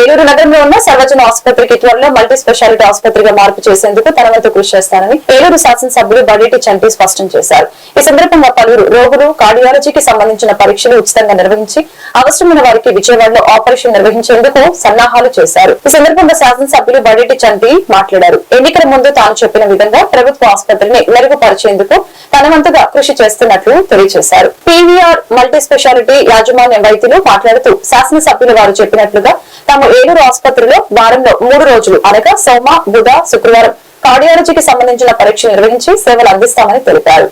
ఏలూరు నగరంలో ఉన్న సర్వజన ఆసుపత్రికి త్వరలో మల్టీ స్పెషాలిటీ ఆసుపత్రిగా మార్పు చేసేందుకు తన వంతు కృషి చేస్తానని ఏలూరు శాసనసభ్యులు బడేటి చంటి స్పష్టం చేశారు. ఈ సందర్భంగా పలువురు రోగులు కార్డియాలజీకి సంబంధించిన పరీక్షలు ఉచితంగా నిర్వహించి అవసరమైన వారికి విజయవాడలో ఆపరేషన్ నిర్వహించేందుకు సన్నాహాలు చేశారు. ఈ సందర్భంగా శాసనసభ్యులు బడేటి చంటి మాట్లాడారు. ఎన్నికల ముందు తాను చెప్పిన విధంగా ప్రభుత్వ ఆసుపత్రిని మెరుగుపరిచేందుకు తన వంతుగా కృషి చేస్తున్నట్లు తెలియజేశారు. పీవీఆర్ మల్టీ స్పెషాలిటీ యాజమాన్య వైద్యులు మాట్లాడుతూ శాసనసభ్యులు వారు చెప్పినట్లుగా తాము ఏలూరు ఆసుపత్రిలో వారంలో 3 రోజులు అనగా సోమ, బుధ, శుక్రవారం కార్డియాలజీకి సంబంధించిన పరీక్ష నిర్వహించి సేవలు అందిస్తామని తెలిపారు.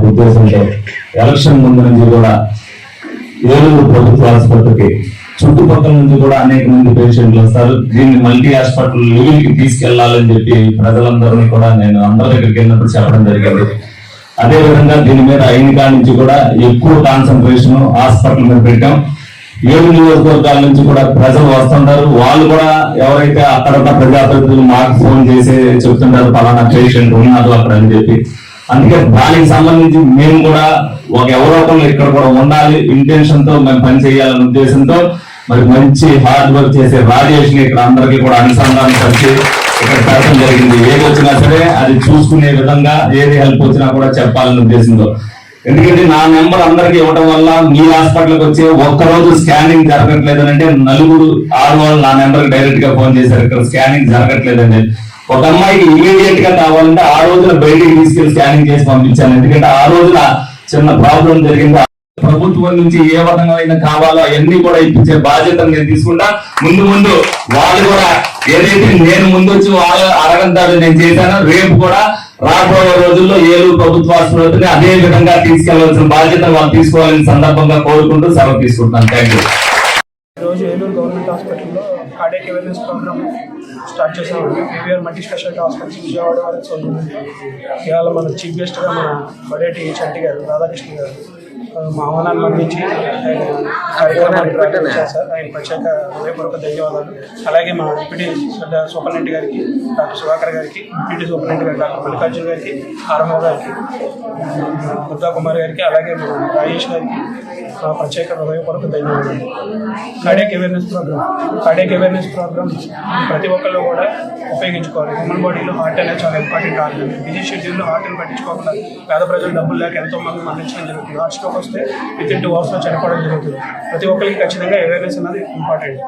ఉద్దేశంతో ఎలక్షన్ ముందు నుంచి కూడా ఏలూరు ప్రభుత్వ ఆసుపత్రికి చుట్టుపక్కల నుంచి కూడా అనేక మంది పేషెంట్లు వస్తారు. దీన్ని మల్టీ హాస్పిటల్ లెవెల్ కి తీసుకెళ్లాలని చెప్పి ప్రజలందరినీ కూడా నేను అందరి దగ్గరికి వెళ్ళినప్పుడు చెప్పడం జరిగింది. అదే విధంగా దీని మీద అయిన కాడి నుంచి కూడా ఎక్కువ కాన్సన్ట్రేషన్ హాస్పిటల్ మీద పెట్టాం. 7 నియోజకవర్గాల నుంచి కూడా ప్రజలు వస్తుంటారు. వాళ్ళు కూడా ఎవరైతే అక్కడ ఉన్న ప్రజాప్రతినిధులు మాకు ఫోన్ చేసి చెప్తుంటారు పలానా పేషెంట్ ఉన్నారు అక్కడ అని చెప్పి. అందుకే దానికి సంబంధించి మేము కూడా ఎవరో ఒకళ్ళు ఇక్కడ కూడా ఉండాలి ఇంటెన్షన్ తో మేము పని చేయాలనే ఉద్దేశంతో మరి మంచి హార్డ్ వర్క్ చేసే రాజేష్ ని ఇక్కడ అందరికీ కూడా అనుసంధానం పరిచి ఇక్కడ పెట్టడం జరిగింది. ఏది వచ్చినా సరే అది చూసుకునే విధంగా ఏది హెల్ప్ వచ్చినా కూడా చెప్పాలనే ఉద్దేశంతో. ఎందుకంటే నా నెంబర్ అందరికి ఇవ్వడం వల్ల మీ హాస్పిటల్కి వచ్చి ఒక్కరోజు స్కానింగ్ జరగట్లేదని అంటే 4 ఆడవాళ్ళు నా నెంబర్కి డైరెక్ట్ గా ఫోన్ చేశారు ఇక్కడ స్కానింగ్ జరగట్లేదండి. ఒక అమ్మాయికి ఇమీడియట్ గా కావాలంటే ఆ రోజున బయటికి తీసుకెళ్లి స్కానింగ్ చేసి పంపించాను. ఎందుకంటే ఆ రోజున చిన్న ప్రాబ్లం జరిగింది. ప్రభుత్వం నుంచి ఏ విధంగా కావాలో అవన్నీ కూడా ఇప్పించే బాధ్యత నేను తీసుకుంటా. ముందు వాళ్ళు కూడా ఏదైతే నేను ముందు వచ్చి వాళ్ళు అడగంటారు నేను చేశాను. రేపు కూడా రాబోయే రోజుల్లో ఏలూరు ప్రభుత్వ ఆసుపత్రిని అదే విధంగా తీసుకెళ్లవలసిన బాధ్యత వాళ్ళు తీసుకోవాలని సందర్భంగా కోరుకుంటూ సెలవు తీసుకుంటున్నాను. Thank you. ఈరోజు ఏలూరు గవర్నమెంట్ హాస్పిటల్లో కార్డియాక్ అవేర్నెస్ ప్రోగ్రామ్ స్టార్ట్ చేసాము. PVR multi speciality hospital Vijayawada వారికి సొంతంది. ఇవాళ మన చీఫ్ గెస్ట్గా మన బడేటి చంటి గారు, రాధాకృష్ణ గారు మా ఆహ్వానాన్ని మన్నించి సార్ ఆయన ప్రత్యేక హృదయపూర్వక ధన్యవాదాలు. అలాగే మా డిప్యూటీ సూపరింటెండెంట్ గారికి డాక్టర్ సుధాకర్ గారికి, డిప్యూటీ సూపరింటెండెంట్ గారికి డాక్టర్ మల్లికార్జున గారికి, ఆర్ఎంఓ గారికి, దుర్గా కుమార్ గారికి, అలాగే మన రాజేష్ గారికి ప్రత్యేక హృదయపూర్వక ధన్యవాదాలు. కార్డియాక్ అవేర్నెస్ ప్రోగ్రామ్ ప్రతి ఒక్కళ్ళు కూడా ఉపయోగించుకోవాలి. హ్యూమన్ బాడీలో హార్ట్ అనేది చాలా ఇంపార్టెంట్ ఆర్గన్. బిజీ షెడ్యూల్లో హార్ట్ని పట్టించుకోకుండా పేద ప్రజలు డబ్బులు లేక ఎంతో మంది మరణించడం జరుగుతుంది. హార్ట్ స్ట్రోక్ వస్తే విత్ ఇన్ 2 అవర్స్లో చనిపోవడం జరుగుతుంది. ప్రతి ఒక్కరికి ఖచ్చితంగా అవేర్నెస్ అనేది ఇంపార్టెంట్.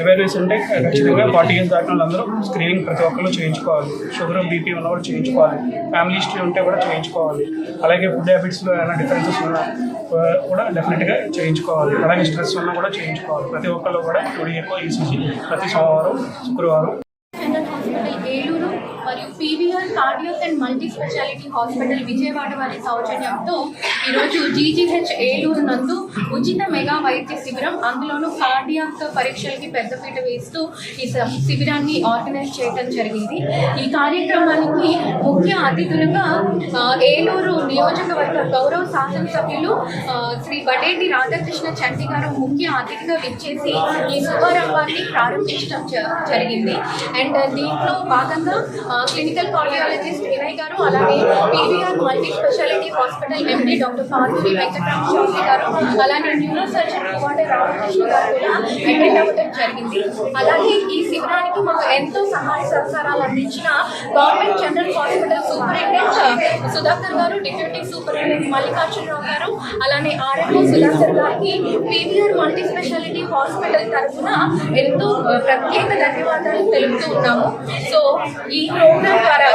అవేర్నెస్ అంటే ఖచ్చితంగా 40 years దాటిన వాళ్ళందరూ స్క్రీనింగ్ ప్రతి ఒక్కళ్ళు చేయించుకోవాలి. షుగర్, బీపీ ఉన్న కూడా చేయించుకోవాలి. ఫ్యామిలీ హిస్టరీ ఉంటే కూడా చేయించుకోవాలి. అలాగే ఫుడ్ హ్యాబిట్స్లో ఏమైనా డిఫరెన్సెస్ ఉన్నా కూడా డెఫినెట్గా చేయించుకోవాలి. అలాగే స్ట్రెస్ ఉన్నా కూడా చేయించుకోవాలి. ప్రతి ఒక్కళ్ళు కూడా ఎక్కువ ఈసీజీ ప్రతి సోమవారం, శుక్రవారం. ఏలూరు మరియు PVR cardiac and multi speciality hospital Vijayawada వారి సౌజన్యంతో ఈరోజు జీజీహెచ్ ఏలూరు నందు ఉచిత మెగా వైద్య శిబిరం, అందులోనూ కార్డియాక్ పరీక్షలకి పెద్దపీట వేస్తూ ఈ శిబిరాన్ని ఆర్గనైజ్ చేయడం జరిగింది. ఈ కార్యక్రమానికి ముఖ్య అతిథులుగా ఏలూరు నియోజకవర్గ గౌరవ శాసనసభ్యులు శ్రీ బడేటి రాధాకృష్ణ చంటి గారు ముఖ్య అతిథిగా విచ్చేసి ఈ శుభారంభాన్ని ప్రారంభించడం జరిగింది. అండ్ దీంట్లో భాగంగా క్లినికల్ కార్డియాలజిస్ట్ వినయ్ గారు, అలాగే PVR multi speciality hospital MD doctor Parvathi Venkatarama Sastri garu, అలాగే న్యూరో సర్జన్ పువ్వాడ రామకృష్ణ గారు కూడా అటెండ్ అవ్వడం జరిగింది. అలాగే ఈ శిబిరానికి మాకు ఎంతో సహాయ సహకారాలు అందించిన government general hospital superintendent Sudhakar గారు, డిప్యూటీ సూపరింటెండెంట్ మల్లికార్జునరావు గారు, అలానే ఆర్ఎంఓ సుధాకర్ గారికి పీవీఆర్ మల్టీ స్పెషాలిటీ హాస్పిటల్ తరఫున ఎంతో ప్రత్యేక ధన్యవాదాలు తెలుపుతూ ఉన్నాము. సో ఈ ప్రోగ్రాం ద్వారా